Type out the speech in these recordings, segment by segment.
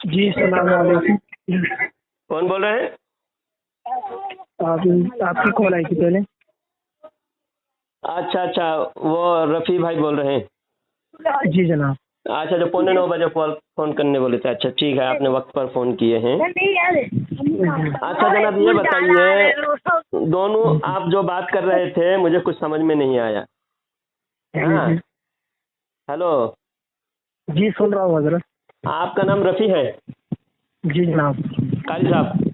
जी सलाम वालेकुम। कौन बोल रहे हैं? आपकी कॉल आई थी पहले। अच्छा अच्छा, वो रफ़ी भाई बोल रहे हैं। जी जनाब। अच्छा, जो 8:45 फ़ोन करने बोले थे। अच्छा ठीक है, आपने वक्त पर फ़ोन किए हैं। अच्छा जनाब, ये बताइए, दोनों आप जो बात कर रहे थे मुझे कुछ समझ में नहीं आया। हाँ, हेलो, जी सुन रहा हूँ हजरत। आपका नाम रफ़ी है? जी जनाब। कारी साहब।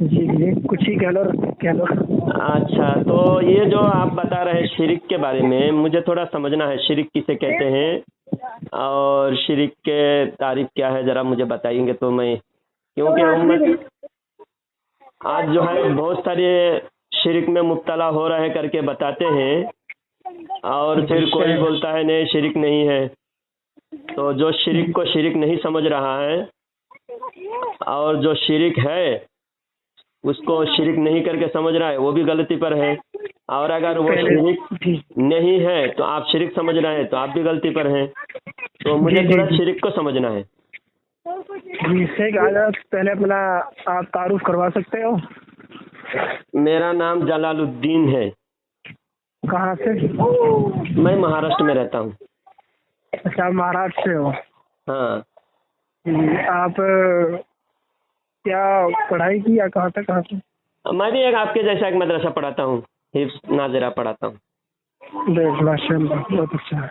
जी जी कुछ ही कह लो, कह लो। अच्छा, तो ये जो आप बता रहे हैं शिरिक के बारे में, मुझे थोड़ा समझना है, शिरिक किसे कहते हैं और शिरिक के तारीफ क्या है, ज़रा मुझे बताएंगे तो मैं, क्योंकि उम्मत आज जो है बहुत सारे शिरिक में मुब्तला हो रहे करके बताते हैं, और फिर कोई बोलता है नहीं शिरिक नहीं है। तो जो शिरिक को शिरिक नहीं समझ रहा है और जो शिरिक है उसको शिरिक नहीं करके समझ रहा है, वो भी गलती पर है। और अगर वो शिरिक नहीं है तो आप शिरिक समझ रहे हैं तो आप भी गलती पर हैं। तो मुझे थोड़ा शिरिक को समझना है। जी शेख आजाद, पहले अपना आप तारुफ करवा सकते हो? मेरा नाम जलालुद्दीन है। कहाँ से? मैं महाराष्ट्र में रहता हूँ। अच्छा, आप महाराष्ट्र से हो? हाँ। आप क्या पढ़ाई की या कहाँ तक? कहाँ से? मैं भी एक आपके जैसा एक मदरसा पढ़ाता हूँ, हिफ्स नाज़िरा पढ़ाता हूँ। माशाल्लाह, बहुत अच्छा है।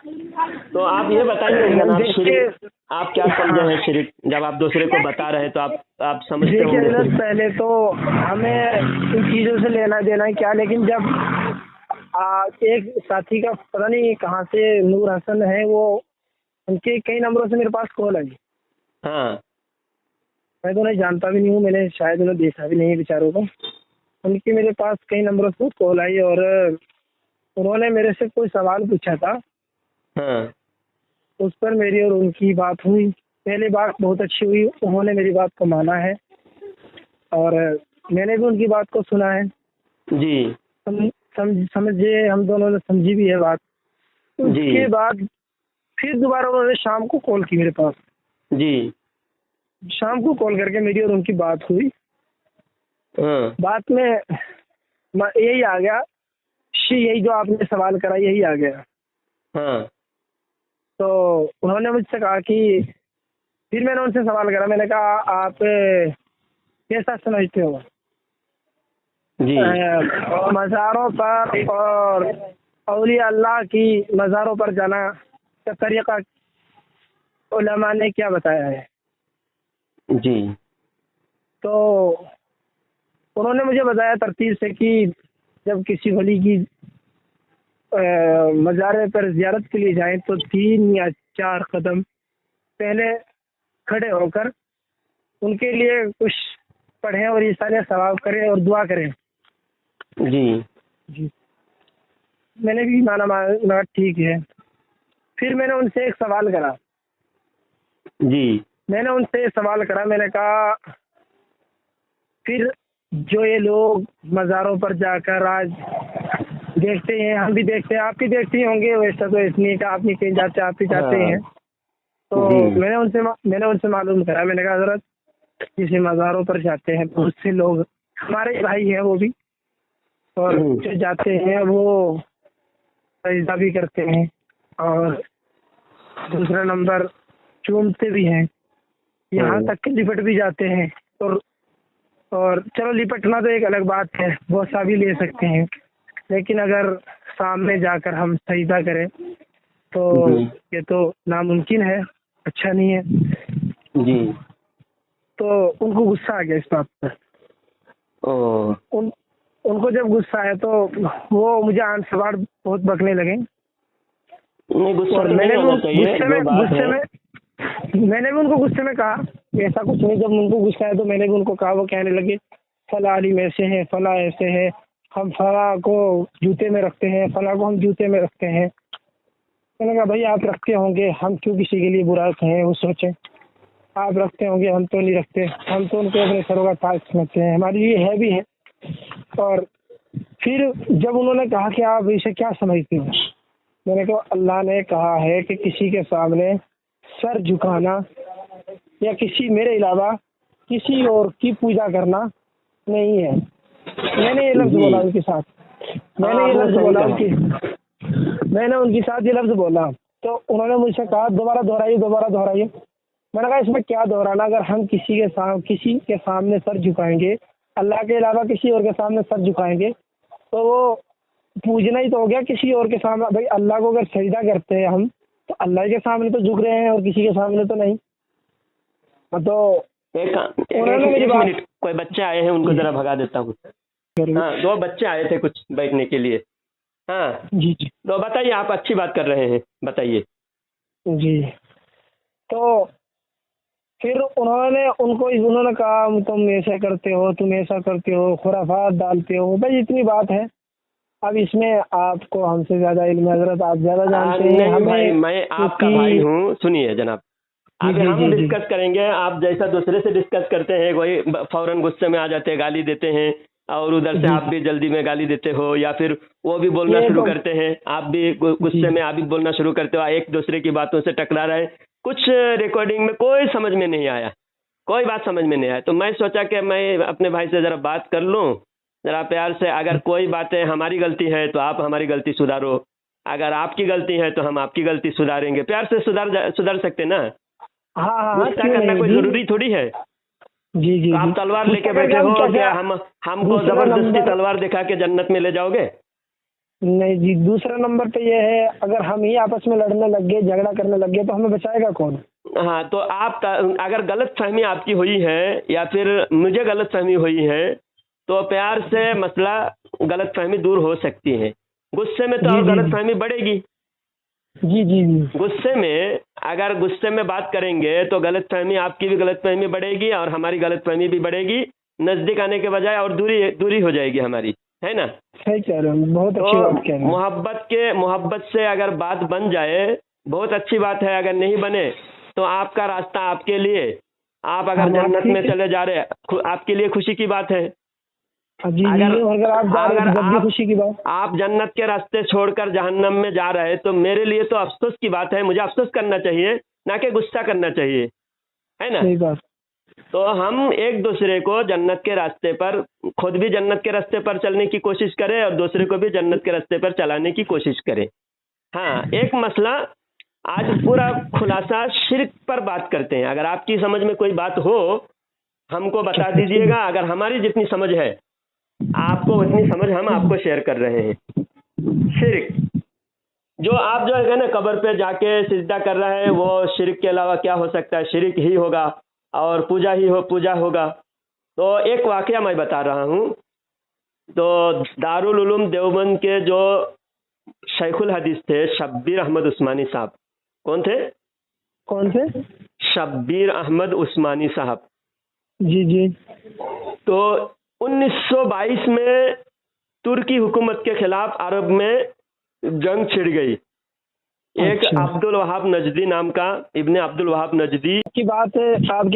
तो आप ये बताइए जनाब, शिरिक आप क्या समझे हैं? शिरिक जब आप दूसरे को बता रहे हैं तो आप समझते होंगे शिरिक। पहले तो हमें इन चीज़ों से लेना देना क्या, लेकिन जब एक साथी का पता नहीं कहाँ से नूर हसन है, वो उनके कई नंबरों से मेरे पास कॉल आई। हाँ। मैं तो नहीं जानता भी नहीं हूँ, मैंने शायद उन्हें देखा भी नहीं है बेचारों को। उनकी मेरे पास कई नंबरों से कॉल आई और उन्होंने मेरे से कोई सवाल पूछा था। हाँ। उस पर मेरी और उनकी बात हुई। पहले बात बहुत अच्छी हुई, उन्होंने मेरी बात को माना है और मैंने भी उनकी बात को सुना है। जी। समझे, हम दोनों ने समझी भी है बात। उसके बाद फिर दोबारा उन्होंने शाम को कॉल की मेरे पास। जी। शाम को कॉल करके मेरी और उनकी बात हुई। हाँ। बात में यही आ गया, यही जो आपने सवाल करा यही आ गया। हाँ। तो उन्होंने मुझसे कहा कि, फिर मैंने उनसे सवाल करा, मैंने कहा आप कैसा समझते हो जी। मज़ारों पर और औलिया अल्लाह की मज़ारों पर जाना का तरीक़ा उलमा ने क्या बताया है? जी। तो उन्होंने मुझे बताया तरतीब से कि जब किसी वली की मज़ारे पर ज़ियारत के लिए जाएं तो 3 या 4 कदम पहले खड़े होकर उनके लिए कुछ पढ़ें और इशारे सवाब करें और दुआ करें। जी। जी, मैंने भी माना ठीक है। फिर मैंने उनसे एक सवाल करा। जी। मैंने कहा फिर जो ये लोग मज़ारों पर जाकर आज देखते हैं, हम भी देखते हैं, आप भी देखते होंगे, वैसा तो इसलिए कि आप नहीं कहीं जाते, आप भी जाते हैं। तो मैंने उनसे मालूम करा। मैंने कहा हज़रत, जिसे मज़ारों पर जाते हैं बहुत से लोग, हमारे भाई हैं वो भी, और जो जाते हैं वो सजदा भी करते हैं और दूसरा नंबर चूमते भी हैं, यहाँ तक कि लिपट भी जाते हैं। और चलो लिपटना तो एक अलग बात है, वो सभी ले सकते हैं, लेकिन अगर सामने जाकर हम सजदा करें तो ये तो नामुमकिन है, अच्छा नहीं है। जी। तो उनको गुस्सा आ गया इस बात पर। उनको जब गुस्सा आया तो वो मुझे आन सवार बहुत बकने लगे। मैंने भी उनको गुस्से में कहा ऐसा कुछ नहीं। जब उनको गुस्सा आया तो मैंने भी उनको कहा। वो कहने लगे फला आलिम ऐसे हैं, फला ऐसे है, हम फला को जूते में रखते हैं, फला को हम जूते में रखते हैं। मैंने कहा भाई आप रखते होंगे, हम क्यों किसी के लिए बुरा कहें, वो सोचें। आप रखते होंगे, हम तो नहीं रखते, हम तो उनको अपने सरों का ताज समझते हैं, हमारे लिए है भी है। और फिर जब उन्होंने कहा कि आप इसे क्या समझते हो, मैंने कहा अल्लाह ने कहा है कि किसी के सामने सर झुकाना या किसी मेरे अलावा किसी और की पूजा करना नहीं है। मैंने ये लफ्ज जी। बोला उनके साथ, मैंने ये आपने लफ्ज सही बोला कहा। मैंने उनके साथ ये लफ्ज बोला, तो उन्होंने मुझसे कहा दोबारा दोहराइए, दोबारा दोहराइए। मैंने कहा इसमें क्या दोहराना, अगर हम किसी के सामने सर झुकाएंगे, अल्लाह के अलावा किसी और के सामने सर झुकाएंगे, तो वो पूजना ही तो हो गया किसी और के सामने। भाई अल्लाह को अगर सजदा करते हैं हम, तो अल्लाह के सामने तो झुक रहे हैं और किसी के सामने तो नहीं। तो उन्होंने मेरी एक बात मिनट, कोई बच्चे आए हैं, उनको जरा भगा देता हूँ। हाँ, 2 बच्चे आए थे कुछ बैठने के लिए। हाँ, जी जी तो बताइए, आप अच्छी बात कर रहे हैं, बताइए। जी। तो फिर उन्होंने कहा तुम ऐसा करते हो, तुम ऐसा करते हो, खुराफात डालते हो। भाई इतनी बात है, अब इसमें आपको हमसे ज्यादा इल्म है हजरत, आप ज्यादा जानते हैं नहीं हमें। भाई, मैं आपका भाई हूँ, सुनिए जनाब। जी अभी जी हम जी जी डिस्कस करेंगे, आप जैसा दूसरे से डिस्कस करते हैं, वही फौरन गुस्से में आ जाते हैं, गाली देते हैं, और उधर से जी आप भी जल्दी में गाली देते हो, या फिर वो भी बोलना ये शुरू तो करते हैं, आप भी गुस्से जी में आप भी बोलना शुरू करते हो, एक दूसरे की बातों से टकरा रहे हैं। कुछ रिकॉर्डिंग में कोई समझ में नहीं आया, कोई बात समझ में नहीं आया, तो मैं सोचा कि मैं अपने भाई से ज़रा बात कर लूँ, ज़रा प्यार से। अगर कोई बातें हमारी गलती है तो आप हमारी गलती सुधारो, अगर आपकी गलती है तो हम आपकी गलती सुधारेंगे। प्यार से सुधार सकते ना। हाँ हाँ हाँ, गुस्सा क्यों करना नहीं कोई जी जरूरी थोड़ी है। जी जी तो जी। आप तलवार लेके गुस्सा बैठे करके हम हो कैसे क्या हमको दूसरा जबरदस्ती नंबर, तलवार दिखा के जन्नत में ले जाओगे? नहीं जी, दूसरा नंबर पे ये है, अगर हम ही आपस में लड़ने लग गए, झगड़ा करने लग गए, तो हमें बचाएगा कौन? हाँ, तो आप अगर गलत फहमी आपकी हुई है या फिर मुझे गलत फहमी हुई है, तो प्यार से मसला गलत फहमी दूर हो सकती है। गुस्से में तो जी और जी गलत फहमी बढ़ेगी। जी जी जी गुस्से में अगर गुस्से में बात करेंगे तो गलत फहमी, आपकी भी गलत फहमी बढ़ेगी और हमारी गलत फहमी भी बढ़ेगी, नज़दीक आने के बजाय और दूरी हो जाएगी हमारी, है ना? सही कह रहे हैं, बहुत अच्छी तो बात कह रहे हैं। मोहब्बत से अगर बात बन जाए, बहुत अच्छी बात है। अगर नहीं बने तो आपका रास्ता आपके लिए, आप अगर हम जन्नत में आपकी चले जा रहे हैं, आपके लिए खुशी की बात है। जी जी, अगर अगर आप जा रहे अगर हैं तो जब भी आप खुशी की बात। आप जन्नत के रास्ते छोड़कर जहन्नम में जा रहे हैं, तो मेरे लिए तो अफसोस की बात है, मुझे अफसोस करना चाहिए, ना कि गुस्सा करना चाहिए, है ना? सही बात। तो हम एक दूसरे को जन्नत के रास्ते पर, खुद भी जन्नत के रास्ते पर चलने की कोशिश करें और दूसरे को भी जन्नत के रास्ते पर चलाने की कोशिश करें। हाँ, एक मसला आज पूरा खुलासा शिर्क पर बात करते हैं। अगर आपकी समझ में कोई बात हो, हमको बता दीजिएगा। अगर हमारी जितनी समझ है, आपको उतनी समझ हम आपको शेयर कर रहे हैं। शिर्क, जो आप जो है ना कब्र पे जाके सिजदा कर रहा है, वो शिर्क के अलावा क्या हो सकता है? शिर्क ही होगा और पूजा होगा। तो एक वाकया मैं बता रहा हूँ। तो दारुल उलूम देवबंद के जो शेखुल हदीस थे, शब्बीर अहमद उस्मानी साहब, कौन थे? कौन से? शब्बीर अहमद उस्मानी साहब। जी जी तो 1922 में तुर्की हुकूमत के खिलाफ अरब में जंग छिड़ गई। एक अच्छा। अब्दुल वहाब नजदी नाम का, इब्ने अब्दुल वहाब नजदी। आपकी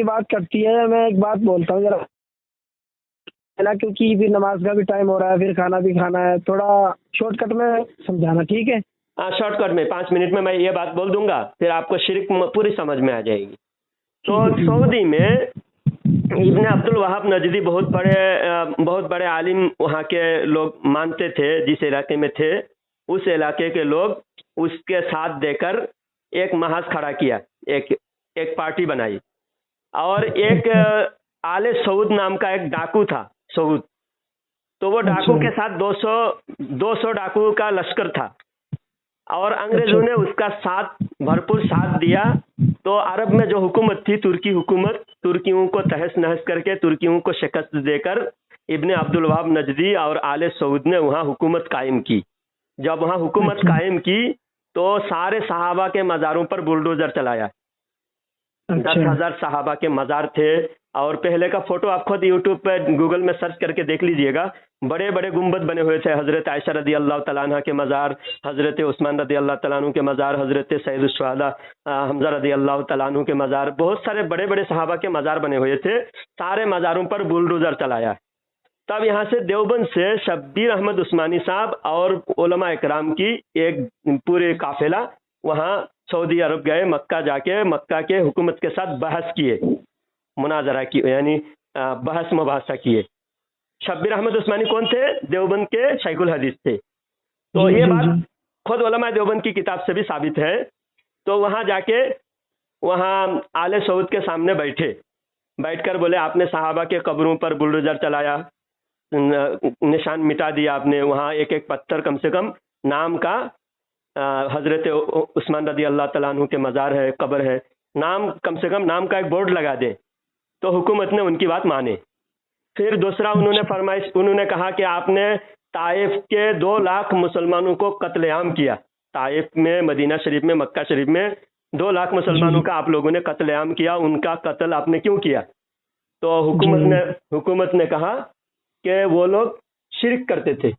बात करती है, मैं एक बात बोलता हूँ जरा, है ना, क्योंकि फिर नमाज का भी टाइम हो रहा है, फिर खाना भी खाना है, थोड़ा शॉर्टकट में समझाना, ठीक है? शॉर्टकट में 5 मिनट में मैं ये बात बोल दूंगा, फिर आपको शिर्क पूरी समझ में आ जाएगी। तो सऊदी में इब्ने अब्दुल वहाब नजदी बहुत बड़े आलिम वहाँ के लोग मानते थे। जिस इलाके में थे, उस इलाके के लोग उसके साथ देकर एक महाज खड़ा किया, एक पार्टी बनाई। और एक आले सऊद नाम का एक डाकू था, सऊद। तो वो डाकू के साथ 200 डाकू का लश्कर था और अंग्रेजों ने उसका भरपूर साथ दिया। तो अरब में जो हुकूमत थी, तुर्की हुकूमत, तुर्कियों को तहस नहस करके, तुर्कियों को शिकस्त देकर इब्ने अब्दुल वहाब नजदी और आले सऊद ने वहाँ हुकूमत कायम की। जब वहाँ हुकूमत कायम की तो सारे सहाबा के मज़ारों पर बुलडोजर चलाया। 10,000 सहाबा के मज़ार थे। और पहले का फोटो आप खुद यूट्यूब पर गूगल में सर्च करके देख लीजिएगा। बड़े बड़े गुंबद बने हुए थे। हज़रत आयशा रदी अल्लाह तआला अन्हा के मज़ार, हज़रत उस्मान रदी अल्लाह तआला अन्हु के मज़ार, हज़रत सैयद शुहदा हमज़ा रदी अल्लाह तआला अन्हु के मज़ार, बहुत सारे बड़े बड़े सहाबा के मज़ार बने हुए थे। सारे मज़ारों पर बुलडोजर चलाया। तब यहाँ से देवबंद से शब्बीर अहमद उस्मानी साहब और उलमा इकराम की एक पूरे काफिला वहाँ सऊदी अरब गए, मक्का जाके मक्का के हुकूमत के साथ बहस किए, मुनाजरा की, यानी बहस मुबाहसा किए। शब्बीर अहमद उस्मानी कौन थे? देवबंद के शेखुल हदीस थे। तो जी, ये जी, बात जी। खुद उलमा देवबंद की किताब से भी साबित है। तो वहाँ जाके वहाँ आले सऊद के सामने बैठकर बोले आपने सहाबा के कब्रों पर बुलडोजर चलाया, निशान मिटा दिया आपने, वहाँ एक एक पत्थर कम से कम नाम का, हजरत उस्मान रदी अल्लाह तआला अन्हु के मज़ार है, कब्र है, नाम कम से कम नाम का एक बोर्ड लगा दे। तो हुकूमत ने उनकी बात माने। फिर दूसरा उन्होंने कहा कि आपने ताइफ के 2 लाख मुसलमानों को कत्लेआम किया। ताइफ में, मदीना शरीफ में, मक्का शरीफ में 2 लाख मुसलमानों का आप लोगों ने कत्लेआम किया, उनका कत्ल आपने क्यों किया? तो हुकूमत ने कहा कि वो लोग शिरक करते थे।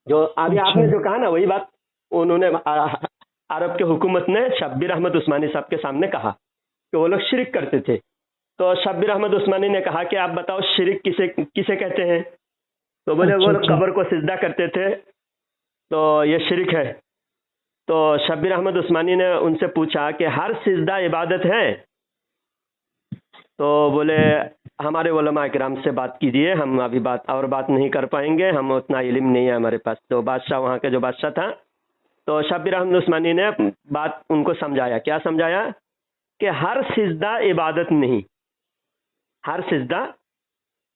जो आगे आपने जो कहा ना, वही बात उन्होंने अरब के हुकूमत ने शब्बीर अहमद उस्मानी साहब के सामने कहा कि वो लोग शिरक करते थे। तो शब्बीर अहमद उस्मानी ने कहा कि आप बताओ शिरक किसे कहते हैं? तो बोले वो लोग कब्र को सिजदा करते थे, तो ये शिरक है। तो शब्बीर अहमद उस्मानी ने उनसे पूछा कि हर सिजदा इबादत है? तो बोले हमारे उलमा किराम से बात कीजिए, हम अभी बात नहीं कर पाएंगे, हम उतना इल्म नहीं है हमारे पास। तो बादशाह, वहाँ के जो बादशाह था, तो शब्बीर अहमद उस्मानी ने बात उनको समझाया। क्या समझाया? कि हर सिजदा इबादत नहीं, हर सिजदा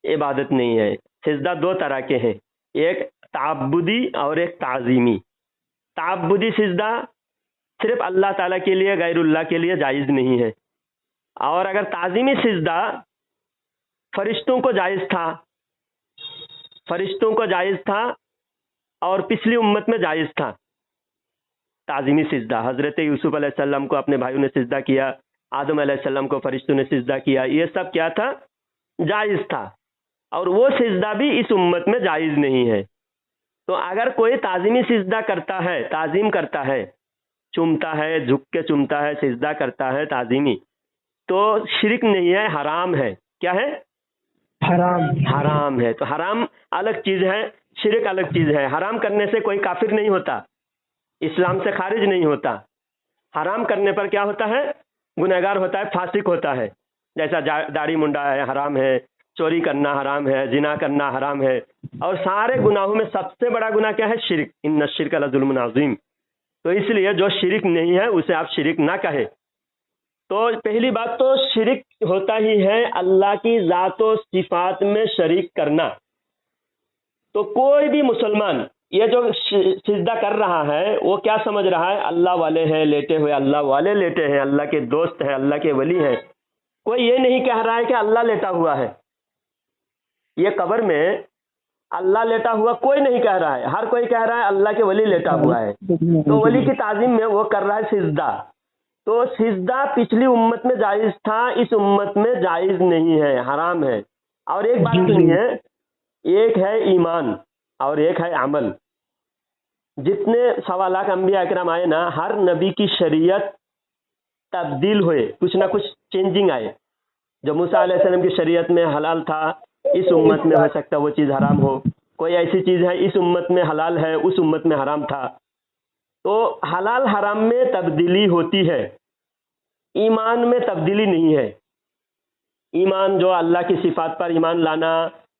इबादत नहीं है। सिजदा 2 तरह के हैं, एक ताबुदी और एक ताजीमी। ताबुदी सिजदा सिर्फ अल्लाह ताला के लिए, गैरुल्लाह के लिए जायज़ नहीं है। और अगर ताजीमी सिजदा फरिश्तों को जायज़ था और पिछली उम्मत में जायज़ था। ताजीमी सिजदा हज़रत यूसुफ अलैहिस्सलाम को अपने भाइयों ने सिजदा किया, आदम अलैहिस्सलाम को फरिश्तों ने सिजदा किया, ये सब क्या था? जायज़ था। और वो सिजदा भी इस उम्मत में जायज़ नहीं है। तो अगर कोई ताजीमी सिजदा करता है, ताजीम करता है, चूमता है, झुक के चूमता है, सिजदा करता है ताजीमी, तो शिरक नहीं है, हराम है। क्या है? हराम है। तो हराम अलग चीज है, शिरक अलग चीज है। हराम करने से कोई काफिर नहीं होता, इस्लाम से खारिज नहीं होता। हराम करने पर क्या होता है? गुनहगार होता है, फासिक होता है। जैसा दाढ़ी मुंडा है, हराम है, चोरी करना हराम है, जिना करना हराम है। और सारे गुनाहों में सबसे बड़ा गुनाह क्या है? शिरक। इन्ना शिरक लज़ुल्मुन अज़ीम। तो इसलिए जो शिरक नहीं है उसे आप शिरक ना कहें। तो पहली बात तो शिरक होता ही है अल्लाह की ज़ात व सिफात में शरीक करना। तो कोई भी मुसलमान ये जो सिजदा कर रहा है वो क्या समझ रहा है? अल्लाह वाले हैं लेटे हुए, अल्लाह वाले लेटे हैं, अल्लाह के दोस्त हैं, अल्लाह के वली हैं। कोई ये नहीं कह रहा है कि अल्लाह लेटा हुआ है। ये कब्र में अल्लाह लेटा हुआ कोई नहीं कह रहा है, हर कोई कह रहा है अल्लाह के वली लेटा हुआ है। तो वली की ताजीम में वो कर रहा है सिजदा। तो सिजदा पिछली उम्मत में जायज था, इस उम्मत में जायज नहीं है, हराम है। और एक बात सुनिए, एक है ईमान और एक है अमल। जितने 1.25 लाख अंबिया इकराम आए ना, हर नबी की शरीयत तब्दील हुए, कुछ ना कुछ चेंजिंग आए। जो मूसा अलैहिस्सलाम की शरीयत में हलाल था, इस उम्मत में हो सकता है वो चीज़ हराम हो। कोई ऐसी चीज़ है इस उम्मत में हलाल है, उस उम्मत में हराम था। तो हलाल हराम में तब्दीली होती है, ईमान में तब्दीली नहीं है। ईमान जो अल्लाह की सिफात पर ईमान लाना,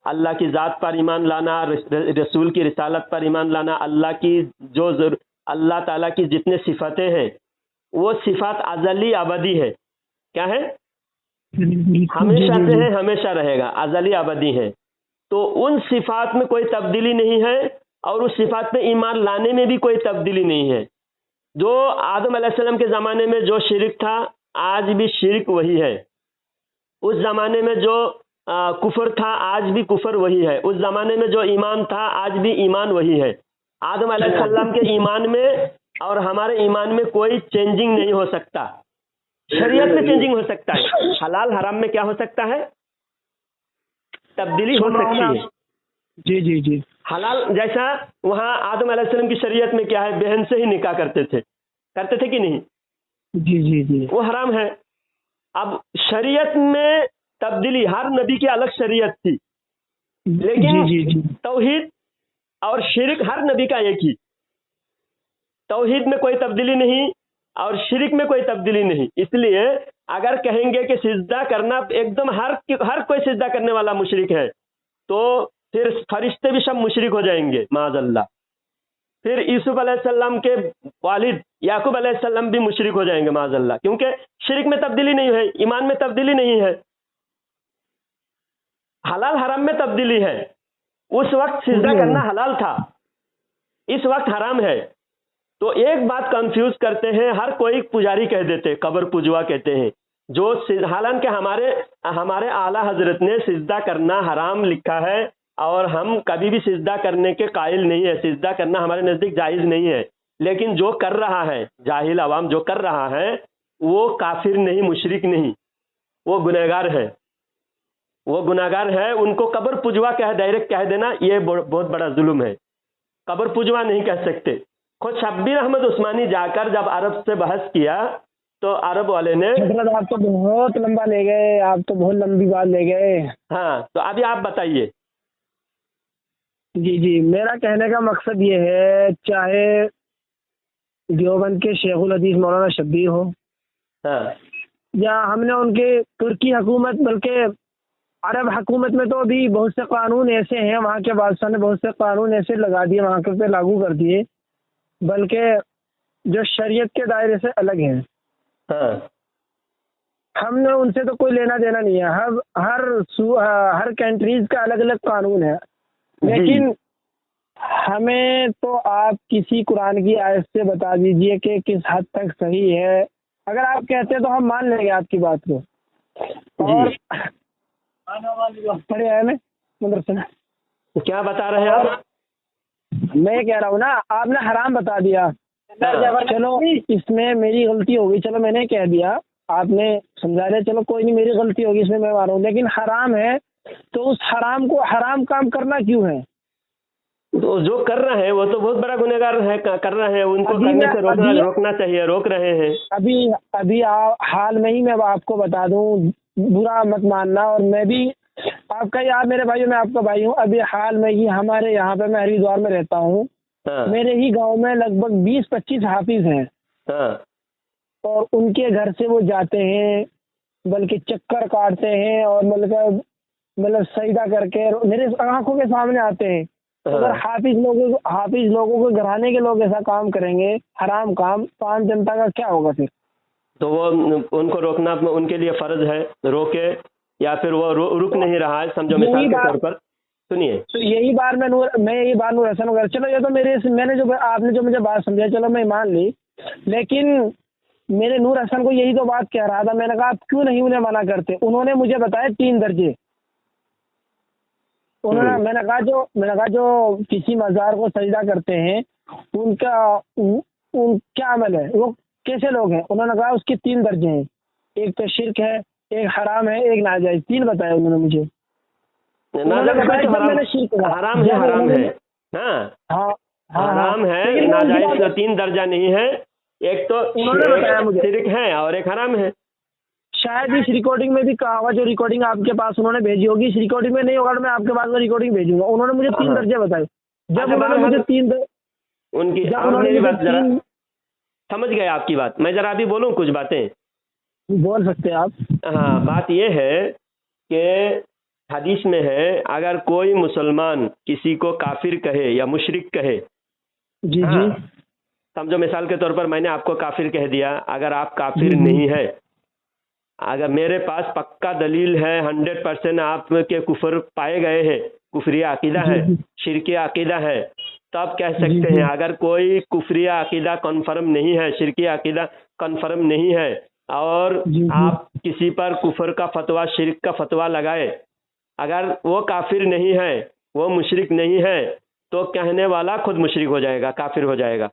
अल्लाह की ज़ात पर ईमान लाना, रसूल की रिसालत पर ईमान लाना, अल्लाह की अल्लाह ताला की जितने सिफातें हैं वो सिफात अज़ली अबदी है। क्या है? हमेशा से है, हमेशा रहेगा, अज़ली अबदी है। तो उन सिफात में कोई तब्दीली नहीं है और उस सिफात पे ईमान लाने में भी कोई तब्दीली नहीं है। जो आदम अलैहिस्सलाम के ज़माने में जो शिरक था, आज भी शिरक वही है। उस ज़माने में जो कुफर था, आज भी कुफर वही है। उस ज़माने में जो ईमान था, आज भी ईमान वही है। आदम अलैहिस्सलाम के ईमान में और हमारे ईमान में कोई चेंजिंग नहीं हो सकता। शरीयत में चेंजिंग हो सकता है, हलाल हराम में क्या हो सकता है? तब्दीली हो सकती है। जी जी जी। हलाल जैसा वहाँ आदम अलैहिस्सलाम की शरीयत में क्या है? बहन से ही निकाह करते थे कि नहीं? जी जी जी। वो हराम है। अब शरीयत में तब्दीली, हर नबी की अलग शरीयत थी, लेकिन जी जी जी। तौहीद और शिरक हर नबी का एक ही। तौहीद में कोई तब्दीली नहीं, और शिरिक में कोई तब्दीली नहीं। इसलिए अगर कहेंगे कि सिजदा करना एकदम हर कोई सिजदा करने वाला मुशरिक है, तो फिर फरिश्ते भी सब मुशरिक हो जाएंगे माज़अल्लाह। फिर यूसुफ अलैहिस्सलाम के वालिद याकूब अलैहिस्सलाम भी मुशरिक हो जाएंगे माज़अल्लाह, क्योंकि शिरिक में तब्दीली नहीं है, ईमान में तब्दीली नहीं है, हलाल हराम में तब्दीली है। उस वक्त सिजदा करना हलाल था, इस वक्त हराम है। तो एक बात कंफ्यूज करते हैं, हर कोई पुजारी कह देते, कब्र पुजवा कहते हैं, जो हालांकि हमारे आला हजरत ने सिजदा करना हराम लिखा है और हम कभी भी सिजदा करने के कायल नहीं है, सिजदा करना हमारे नज़दीक जायज़ नहीं है। लेकिन जो कर रहा है, जाहिल अवाम जो कर रहा है, वो काफिर नहीं, मुशरिक नहीं, वो गुनहगार है, वो गुनहगार है। उनको कब्र पुजवा डायरेक्ट कह देना ये बहुत बड़ा जुल्म है। कब्र पुजवा नहीं कह सकते। खुद शब्बीर अहमद उस्मानी जाकर जब अरब से बहस किया तो अरब वाले ने, आप तो बहुत लंबा ले गए, आप तो बहुत लंबी बात ले गए। हाँ, तो अभी आप बताइए। जी जी, मेरा कहने का मकसद ये है, चाहे देवबंद के शेखुल हदीस मौलाना शब्बीर हो, हाँ, या हमने उनके तुर्की हुकूमत, बल्कि अरब हुकूमत में तो अभी बहुत से कानून ऐसे हैं, वहाँ के बादशाह ने बहुत से कानून ऐसे लगा दिए, वहाँ के पे लागू कर दिए, बल्कि जो शरीयत के दायरे से अलग हैं। हाँ, हमने उनसे तो कोई लेना देना नहीं है। हर कंट्रीज का अलग अलग कानून है, लेकिन हमें तो आप किसी कुरान की आयत से बता दीजिए कि किस हद तक सही है। अगर आप कहते हैं तो हम मान लेंगे आपकी बात को। और पढ़े आए में मदरसे में क्या बता रहे हैं आप? मैं कह रहा हूँ ना, आपने हराम बता दिया, चलो इसमें मेरी गलती होगी, चलो मैंने कह दिया, आपने समझा दिया, चलो कोई नहीं, मेरी गलती होगी, इसमें मैं मानूं। लेकिन हराम है तो उस हराम को हराम काम करना क्यों है? तो जो कर रहे हैं वो तो बहुत बड़ा गुनहगार है, कर रहे हैं, उनको करने से रोकना चाहिए, रोक रहे हैं। अभी हाल में ही मैं आपको बता दूं, बुरा मत मानना, और मैं भी आपका, आप मेरे भाई, मैं आपका भाई हूँ। अभी हाल में ही हमारे यहाँ पे, मैं हरिद्वार में रहता हूँ, हाँ, मेरे ही गांव में लगभग 20-25 हाफिज हैं, हाँ, और उनके घर से वो जाते हैं, बल्कि चक्कर काटते हैं, और मतलब सजदा करके मेरे आंखों के सामने आते हैं। हाँ। अगर हाफिज लोगों को घराने के लोग ऐसा काम करेंगे, हराम काम, तो आम जनता का क्या होगा फिर? तो वो उनको रोकना उनके लिए फर्ज है, रोके, या फिर वो रुक नहीं रहा है, समझो मिसाल के तौर पर सुनिए। तो यही बात मैं यही बात नूर हसन वगैरह, चलो ये तो मैंने जो आपने जो मुझे बात समझाई, चलो मैं मान ली, लेकिन मेरे नूर हसन को यही तो बात कह रहा था। मैंने कहा आप क्यों नहीं उन्हें मना करते? उन्होंने मुझे बताया 3 दर्जे। मैंने कहा जो किसी मज़ार को सजदा करते हैं, उनका क्या अमल है, वो कैसे लोग हैं? उन्होंने कहा उसके 3 दर्जे हैं, एक तो शिर्क है, एक हराम है, एक नाजायज। 3 बताया उन्होंने मुझे। हराम है, हराम है, नाजायज 3 दर्जा नहीं है, एक तो शिर्क है और एक हराम है। शायद इस रिकॉर्डिंग में भी कहा होगा, जो रिकॉर्डिंग आपके पास उन्होंने भेजी होगी, इस रिकॉर्डिंग में नहीं होगा तो मैं आपके पास में रिकॉर्डिंग भेजूंगा। उन्होंने मुझे 3 दर्जे बताए। जब उन्होंने मुझे उनकी मेरी बात जरा समझ गए आपकी बात। मैं जरा अभी बोलूं कुछ बातें? बोल सकते हैं आप। हाँ, बात ये है कि हदीस में है, अगर कोई मुसलमान किसी को काफिर कहे या मुशरिक कहे, जी जी, समझो मिसाल के तौर पर मैंने आपको काफिर कह दिया, अगर आप काफिर नहीं है, अगर मेरे पास पक्का दलील है, 100% आपके कुफर पाए गए हैं, कुफरी अकीदा है, शिरकी अकीदा है, तब कह सकते हैं। अगर कोई कुफरी अकीदा कन्फर्म नहीं है, शिरकी अकीदा कन्फर्म नहीं है, और आप किसी पर कुफर का फतवा, शिरक का फतवा लगाए, अगर वो काफिर नहीं है, वो मुशरिक नहीं है, तो कहने वाला खुद मुशरिक हो जाएगा, काफिर हो जाएगा।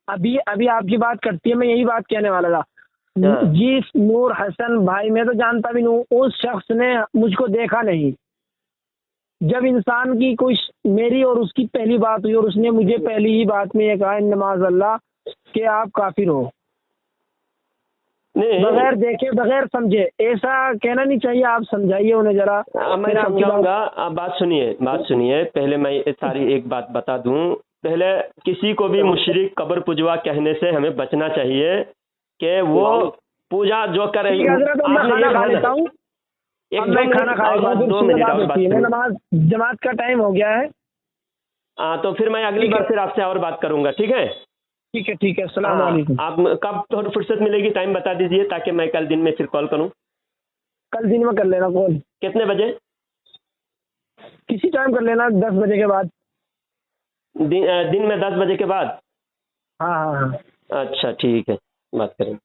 अभी आपकी बात करती है, मैं यही बात कहने वाला था। जिस नूर हसन भाई, मैं तो जानता भी नहीं, उस शख्स ने मुझको देखा नहीं। जब इंसान की कोई, मेरी और उसकी पहली बात हुई, और उसने मुझे पहली ही बात में ये कहा, नमाज अल्लाह, कि आप काफिर हो, बगैर देखे बगैर समझे। ऐसा कहना नहीं चाहिए, आप समझाइए उन्हें जरा। मैं समझाऊंगा, आप बात सुनिए। पहले मैं सारी एक बात बता दूं। पहले किसी को भी मुशरिक, कब्र पुजवा कहने से हमें बचना चाहिए। कि वो पूजा जो करे। ठीक है हजरत, अब मैं आपने ये खाना खा कहा लेता ना, हूँ। एक अब दो मैं मिनट खाना खाएगा और, फिर 2 सुबह मिनट बात और बात होती है। मैं करूँ। नमाज जमात का टाइम हो गया है। हाँ, तो फिर मैं अगली ठीक है बार फिर आपसे और बात करूंगा, ठीक है। ठीक है ठीक है। अस्सलाम हाँ, वालेकुम। आप कब थोड़ी फुर्सत मिलेगी, टाइम बता दीजिए ताकि मैं कल दिन में फिर कॉल करूं। कल दिन में कर लेना कॉल, कितने बजे? किसी टाइम कर लेना, 10 बजे के बाद। दिन में 10 बजे के बाद? हाँ हाँ हाँ। अच्छा ठीक है, बात करें।